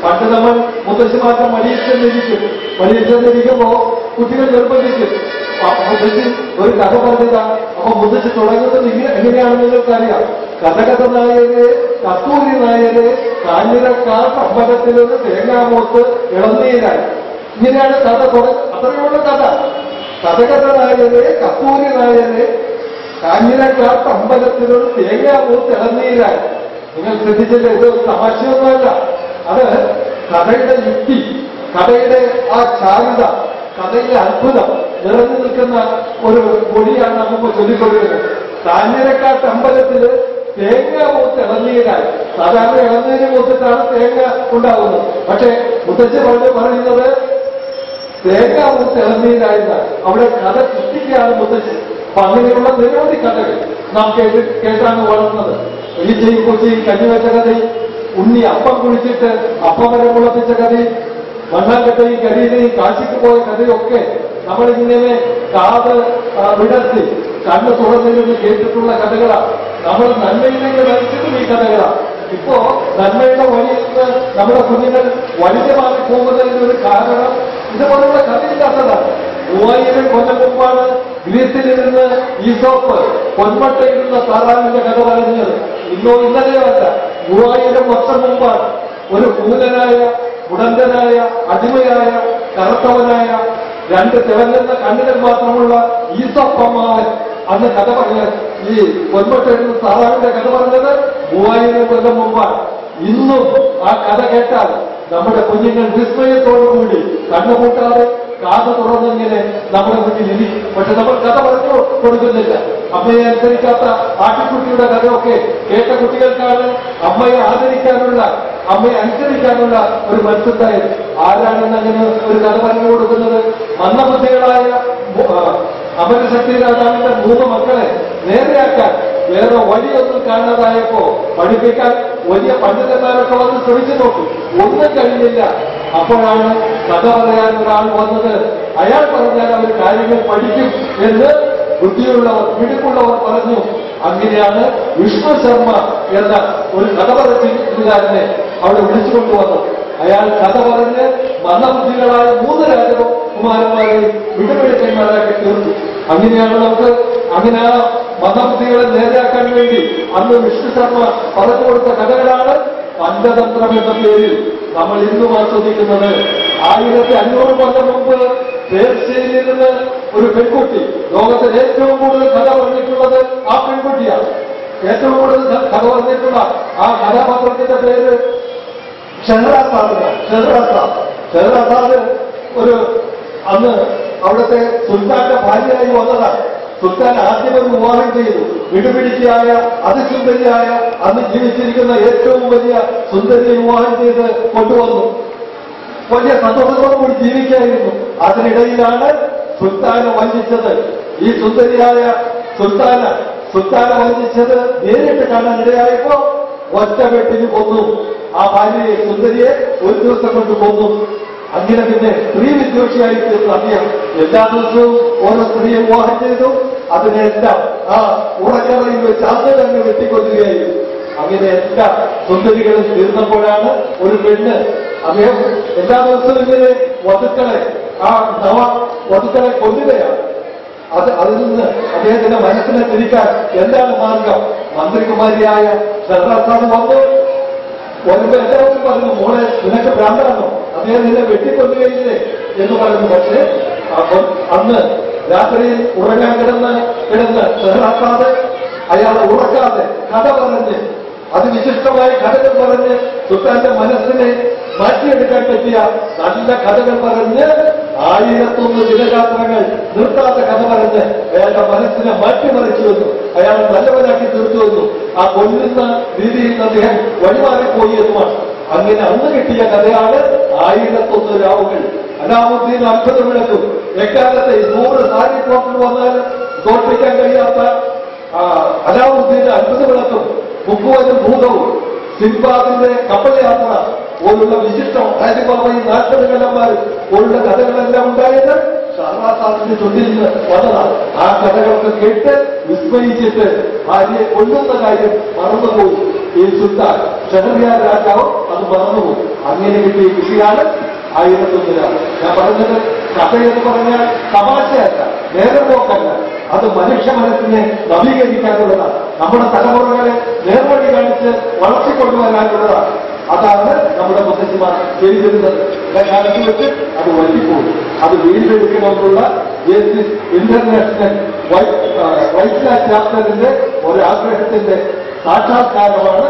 പണ്ട് നമ്മൾ മുത്തശ്ശിമാരുടെ മടിയിൽ ചെന്നിരിക്കുമ്പോ കുട്ടികൾ നിർബന്ധിക്കും മുത്തശ്ശി ഒരു കഥ പറഞ്ഞതാ. അപ്പൊ മുത്തശ്ശി തുടങ്ങുന്നത് എങ്ങനെയാണെന്ന് നിങ്ങൾക്കറിയാം. കഥകഥ നായരെ കസ്തൂരി നായരെ കാഞ്ഞിരക്കാട്ട് അമ്പലത്തിലൊരു തേങ്ങാമൂത്ത് ഇളനീരായി. ഇങ്ങനെയാണ് കഥ അത്രയുള്ള കഥ. കഥകഥ നായരെ കസ്തൂരി നായരെ കാഞ്ഞിരക്കാട്ട് അമ്പലത്തിലൊരു തേങ്ങാമൂത്ത് ഇളനീരായി. നിങ്ങൾ ശ്രദ്ധിച്ചില്ല, ഇത് തമാശയൊന്നുമല്ല. അത് കഥയുടെ യുക്തി, കഥയുടെ ആ ചാരുത, കഥയിലെ അത്ഭുതം നിറഞ്ഞു നിൽക്കുന്ന ഒരു മൊഴിയാണ് നമുക്ക് ചൊല്ലിക്കൊണ്ടിരുന്നത്. കാഞ്ഞിരക്കാട്ട് അമ്പലത്തില് തേങ്ങാമൂത്ത് ഇളനീരായി. സാധാരണ ഇളനീര് മൂത്തിട്ടാണ് തേങ്ങ ഉണ്ടാകുന്നത്. പക്ഷേ മുത്തച്ഛൻ പറയുന്നത് തേങ്ങാമൂത്ത് ഇളനീരായിരുന്നാണ്. അവിടെ കഥ സൃഷ്ടിക്കുകയാണ് മുത്തച്ഛൻ. അപ്പൊ അങ്ങനെയുള്ള നിരവധി കഥകൾ നാം കേട്ടാണ് വളർന്നത്. ഈച്ചയും കൊച്ചിയും കഞ്ഞിവെച്ച കഥയും, ഉണ്ണി അപ്പം കുഴിച്ചിട്ട് അപ്പമരം മുളപ്പിച്ച കഥയും, മണ്ണാങ്കട്ടയും കരിയിലെയും കാശിക്ക് പോയ കഥയൊക്കെ നമ്മളിങ്ങനെ കാത് വിടർത്തി കണ്ണ് തുറന്നിരുന്ന് കേട്ടിട്ടുള്ള കഥകളാണ്. നമ്മൾ നന്മയിലേക്ക് നയിച്ചിട്ടും ഈ കഥകളാണ്. ഇപ്പോ നന്മയുടെ വഴിയിൽ നിന്ന് നമ്മുടെ കുഞ്ഞുങ്ങൾ വഴിഞ്ഞു മാറി പോകുന്നതിനൊരു കാരണം ഇതുപോലുള്ള കഥയില്ലാത്തതാണ്. 3000 കൊല്ലം മുമ്പാണ് ഗ്രീസിലിരുന്ന് ഈസോപ്പ് പൊന്മട്ടയിരുന്ന താറാവിന്റെ കഥ പറഞ്ഞത്. ഇന്നലെയോ അല്ല, 3000 വർഷം മുമ്പാണ് ഒരു കൂലനായ, മുടന്തനായ, അടിമയായ, കറുത്തവനായ, 2 തിളങ്ങുന്ന കണ്ണുകൾ മാത്രമുള്ള ഈസോപ്പമ്മാവൻ അന്ന് കഥ പറഞ്ഞത്. ഈ പൊന്മട്ടയിരുന്ന താറാവിന്റെ കഥ പറഞ്ഞത് 3000 കൊല്ലം മുമ്പാണ്. ഇന്നും ആ കഥ കേട്ടാൽ നമ്മുടെ കുഞ്ഞുങ്ങൾ വിസ്മയത്തോടുകൂടി കണ്ണുകൂട്ടാതെ കാത് തുറന്നിങ്ങനെ നമ്മുടെ മുന്നിൽ ഇരിക്കും. പക്ഷെ നമ്മൾ കഥ പറഞ്ഞു കൊടുക്കുന്നില്ല. അമ്മയെ അനുസരിക്കാത്ത ആട്ടിക്കുട്ടിയുടെ കഥയൊക്കെ കേട്ട കുട്ടികൾക്കാണ് അമ്മയെ ആദരിക്കാനുള്ള, അമ്മയെ അനുസരിക്കാനുള്ള ഒരു മനസ്സുണ്ടായത്. ആരാണെന്ന് അങ്ങനെ ഒരു കഥ പറഞ്ഞു കൊടുക്കുന്നത്? മന്ദബുദ്ധികളായ അമരശക്തി രാജാവിന്റെ 3 മക്കളെ നേരെയാക്കാൻ വേറെ വഴിയൊന്നും കാണാതായപ്പോ പഠിപ്പിക്കാൻ വലിയ പണ്ഡിതന്മാരൊക്കെ വന്ന് ശ്രമിച്ചു നോക്കി. ഒന്നും കഴിഞ്ഞില്ല. അപ്പോഴാണ് കഥ പറയാൻ ഒരാൾ വന്നത്. അയാൾ പറഞ്ഞാൽ അവർ കാര്യങ്ങൾ പഠിക്കും എന്ന് ബുദ്ധിയുള്ളവർ, മിടുക്കുള്ളവർ പറഞ്ഞു. അങ്ങനെയാണ് വിഷ്ണു ശർമ്മ എന്ന ഒരു കഥ പറച്ചിലുകാരനെ അവിടെ വിളിച്ചുകൊണ്ടുവന്നത്. അയാൾ കഥ പറഞ്ഞ് മന്ദബുദ്ധികളായ 3 രാജകുമാരന്മാരെയും വിടുപിടിച്ചന്മാരാക്കി തീർത്തു. അങ്ങനെയാണ് നമുക്ക് അങ്ങനെ ആ മന്ദബുദ്ധികളെ നേരെയാക്കാൻ വേണ്ടി അന്ന് വിഷ്ണു ശർമ്മ പറഞ്ഞു കൊടുത്ത കഥകളാണ് പഞ്ചതന്ത്രം എന്ന പേരിൽ നമ്മൾ ഇന്നും ആസ്വദിക്കുന്നത്. 1500 കൊല്ലം മുമ്പ് പേർഷ്യയിൽ നിന്ന് ഒരു പെൺകുട്ടി ലോകത്തിൽ ഏറ്റവും കൂടുതൽ കഥ പറഞ്ഞിട്ടുള്ളത് ആ പെൺകുട്ടിയാണ്. ഏറ്റവും കൂടുതൽ കഥ പറഞ്ഞിട്ടുള്ള ആ കഥാപാത്രത്തിന്റെ പേര് ഷെഹ്റാസാദ്. ഷെഹ്റാസാദ് ഒരു അന്ന് അവിടുത്തെ സുൽത്താന്റെ ഭാര്യയായി വന്നതാണ്. സുൽത്താൻ ആദ്യം ഒരു വിവാഹം ചെയ്തു. വിടുപിടിക്കായ, അതിസുന്ദരിയായ, അന്ന് ജീവിച്ചിരിക്കുന്ന ഏറ്റവും വലിയ സുന്ദരിയെ വിവാഹം ചെയ്ത് കൊണ്ടുവന്നു. വലിയ സന്തോഷത്തോടുകൂടി ജീവിക്കായിരുന്നു. അതിനിടയിലാണ് സുൽത്താനെ വഞ്ചിച്ചത്. ഈ സുന്ദരിയായ സുൽത്താനെ വഞ്ചിച്ചത് നേരിട്ട് കാണാൻ ഇടയായപ്പോ ഒറ്റവെട്ടിന് കൊന്നു. ആ ഭാര്യയെ, സുന്ദരിയെ ഒരു ദിവസം കൊണ്ട് കൊന്നു. അങ്ങനെ പിന്നെ സ്ത്രീ വിദ്വേഷിയായി തീർന്നു അദ്ദേഹം. എല്ലാ ദിവസവും ഓരോ സ്ത്രീയെ വിവാഹം ചെയ്തു. അതിനെല്ലാം ആ ഉറക്കറയിൽ വെച്ച് അത് തന്നെ വെട്ടിക്കൊല്ലുകയായിരുന്നു. അങ്ങനെ എല്ലാ സുന്ദരികളും തീർന്നപ്പോഴാണ് ഒരു പെണ്ണ്, അദ്ദേഹം എല്ലാ ദിവസവും ഇങ്ങനെ വധുക്കളെ കൊല്ലുകയാണ്. അതിൽ നിന്ന് അദ്ദേഹത്തിന്റെ മനസ്സിനെ തിരിക്കാൻ എന്താണ് മാർഗം? മന്ത്രികുമാരിയായ ഷെഹ്റാസാദ് വന്നു. വരുമ്പോ എല്ലാവരും പറഞ്ഞു, മോളെ നിനക്ക് ഭ്രാന്താണോ? അദ്ദേഹം നിന്നെ വെട്ടിക്കൊല്ലുകയില്ലേ എന്ന് പറഞ്ഞു. പക്ഷേ അന്ന് രാത്രിയിൽ ഉറങ്ങാൻ കിടന്ന് ഷെഹ്റാസാദ് അയാളെ ഉറക്കാതെ കഥ പറഞ്ഞ്, അതിവിശിഷ്ടമായ കഥകൾ പറഞ്ഞ് സുൽത്താന്റെ മനസ്സിനെ മാറ്റിയെടുക്കാൻ പറ്റിയ നല്ല കഥകൾ പറഞ്ഞ് 1001 ദിനരാത്രങ്ങൾ നിർത്താത്ത കഥ പറഞ്ഞ് അയാളുടെ മനസ്സിനെ മാറ്റിമറിച്ചു വന്നു. അയാളെ നല്ലവനാക്കി തീർത്തു വന്നു. ആ കൊല്ലുന്ന രീതിയിൽ അദ്ദേഹം വഴിമാറിപ്പോയി എന്നുമാണ്. അങ്ങനെ അന്ന് കിട്ടിയ കഥയാണ് 1001 രാവുകൾ. അലാവുദ്ദീൻ അത്ഭുതം വിളക്കും. എക്കാലത്തെ 100 സാരി പോർട്ടിൽ വന്നാലും തോൽപ്പിക്കാൻ കഴിയാത്ത അലാവുദ്ദീൻ അത്ഭുതം വിളക്കും, മുക്കുവനും ഭൂതവും, സിംബാദിന്റെ കപ്പൽ യാത്ര പോലുള്ള വിശിഷ്ടം, ഹാരിബാബയും 40 കലന്മാരും പോലുള്ള കഥകളെല്ലാം ഉണ്ടായത് ഷെഹ്റാസാദിന്റെ ചൊല്ലിൽ നിന്ന് വന്നതാണ്. ആ കഥകളൊക്കെ കേട്ട് വിസ്മയിച്ചിട്ട് ഭാര്യയെ കൊല്ലുന്ന കാര്യം മറന്നുപോയി. ഈ സുൽത്താൻ ഷഹറിയാർ രാജാവ് അത് മറന്നുപോകും. അങ്ങനെ കിട്ടിയ കുട്ടിയാണ് 1001 ഞാൻ പറഞ്ഞത്. കഥയെന്ന് പറഞ്ഞാൽ തമാശയല്ല, നേരെ പോക്കല്ല, അത് മനുഷ്യ മനസ്സിനെ നവീകരിക്കാനുള്ളതാണ്. നമ്മുടെ തലമുറകളെ നേർവഴി കാണിച്ച് വളർത്തിക്കൊണ്ടുവരാനുള്ളതാണ്. അതാണ് നമ്മുടെ മുത്തശ്ശിമാർ ചെയ്തിരുന്നത്. കാലത്ത് വെച്ച് അത് വറ്റിപ്പോകും. അത് വീണ്ടെടുക്കണമെന്നുള്ള ജസ്റ്റിസ് ഇന്റർനാഷണൽ വൈറ്റ് ചാപ്റ്ററിന്റെ ഒരാഗ്രഹത്തിന്റെ സാക്ഷാത്കാരമാണ്